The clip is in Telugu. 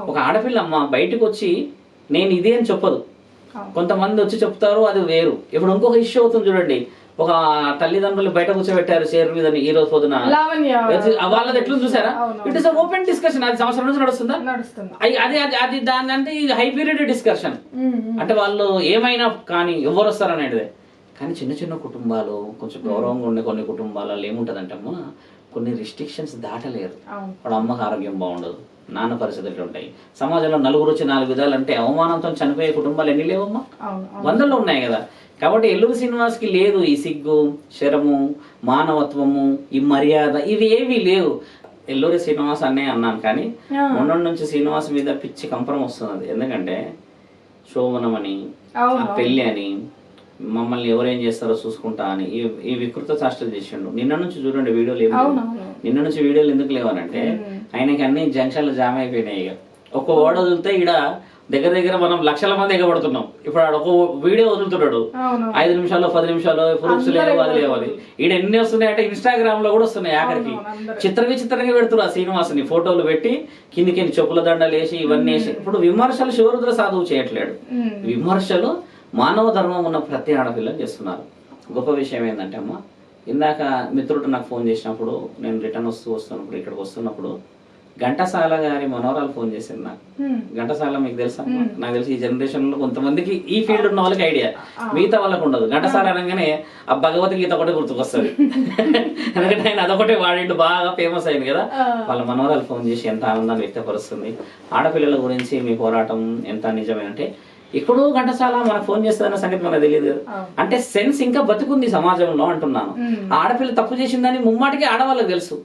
ఒక ఆడపిల్ల అమ్మ బయటకు వచ్చి నేను ఇదే అని చెప్పదు. కొంతమంది వచ్చి చెప్తారు, అది వేరు. ఇప్పుడు ఇంకొక ఇష్యూ అవుతుంది చూడండి, ఒక తల్లిదండ్రులు బయట కూర్చోబెట్టారు చైర్ మీద ఈ రోజు పొద్దున, వాళ్ళది ఎట్లా చూసారా? It is open discussion. అది సంవత్సరం నుంచి నడుస్తుందా? అది అది అది దాని అంటే హై పీరియడ్ డిస్కషన్. అంటే వాళ్ళు ఏమైనా కానీ ఎవరు వస్తారు అనేది. కానీ చిన్న చిన్న కుటుంబాలు, కొంచెం గౌరవంగా ఉండే కొన్ని కుటుంబాలలో ఏముంటదంటే అమ్మ, కొన్ని రిస్ట్రిక్షన్స్ దాటలేరు. వాడు అమ్మకి ఆరోగ్యం బాగుండదు, నాన్న పరిస్థితులు ఉంటాయి, సమాజంలో నలుగురు వచ్చి 4 విధాలు అంటే అవమానంతో చనిపోయే కుటుంబాలు ఎన్ని లేవమ్మా? వందల్లో ఉన్నాయి కదా. కాబట్టి ఎల్లూరి శ్రీనివాస్కి లేదు ఈ సిగ్గు, శరము, మానవత్వము, ఈ మర్యాద, ఇవి ఏవి లేవు. ఎల్లూరి శ్రీనివాస్ అనే అన్నాను, కానీ మొన్న నుంచి శ్రీనివాస్ మీద పిచ్చి కంపరం వస్తున్నది. ఎందుకంటే శోభనం అని, పెళ్లి అని, మమ్మల్ని ఎవరేం చేస్తారో చూసుకుంటా అని ఈ వికృత చేష్టలు చేసిండు. నిన్న నుంచి చూడండి వీడియోలు నిన్న నుంచి వీడియోలు ఎందుకు లేవనంటే ఆయనకి అన్ని జంక్షన్లు జామ్ అయిపోయినాయి. ఇక ఒక్క ఓడ వదిలితే ఈడ దగ్గర దగ్గర మనం లక్షల మంది ఎగబడుతున్నాం. ఇప్పుడు ఆడ ఒక వీడియో వదులుతున్నాడు, 5 నిమిషాలు 10 నిమిషాలు ప్రూఫ్స్ లేవాలి. ఈడ ఎన్ని వస్తున్నాయి అంటే ఇన్స్టాగ్రామ్ లో కూడా వస్తున్నాయి. ఆఖరికి చిత్ర విచిత్రంగా పెడుతున్నారు ఆ శ్రీనివాసుని ఫోటోలు పెట్టి, కిందికి చెప్పుల దండలు వేసి ఇవన్నీ వేసి. ఇప్పుడు విమర్శలు శివరుద్ర సాధువు చేయట్లేడు, విమర్శలు మానవ ధర్మం ఉన్న ప్రతి ఆడపిల్లని చేస్తున్నారు. గొప్ప విషయం ఏంటంటే అమ్మ, ఇందాక మిత్రుడు నాకు ఫోన్ చేసినప్పుడు, నేను రిటర్న్ వస్తున్నప్పుడు, ఇక్కడికి వస్తున్నప్పుడు ఘంటసాల గారి మనోరాలు ఫోన్ చేసింది నాకు. ఘంటసాల మీకు తెలుసా? నాకు తెలిసి ఈ జనరేషన్ లో కొంతమందికి, ఈ ఫీల్డ్ ఉన్న వాళ్ళకి ఐడియా, మిగతా వాళ్ళకి ఉండదు. ఘంటసాల అనగానే ఆ భగవద్గీత ఒకటే గుర్తుకొస్తుంది. ఎందుకంటే ఆయన అదొకటే వాడిండు, బాగా ఫేమస్ అయింది కదా. వాళ్ళ మనోరాలు ఫోన్ చేసి ఎంత ఆనందాన్ని వ్యక్తపరుస్తుంది. ఆడపిల్లల గురించి మీ పోరాటం ఎంత నిజమేనంటే, ఎక్కడో ఘంటసాల మనకు ఫోన్ చేస్తుందన్న సంగతి మనకు తెలియదు కదా. అంటే సెన్స్ ఇంకా బతుకుంది సమాజంలో అంటున్నాను. ఆడపిల్ల తప్పు చేసిందని ముమ్మాటికి ఆడవాళ్ళకి తెలుసు.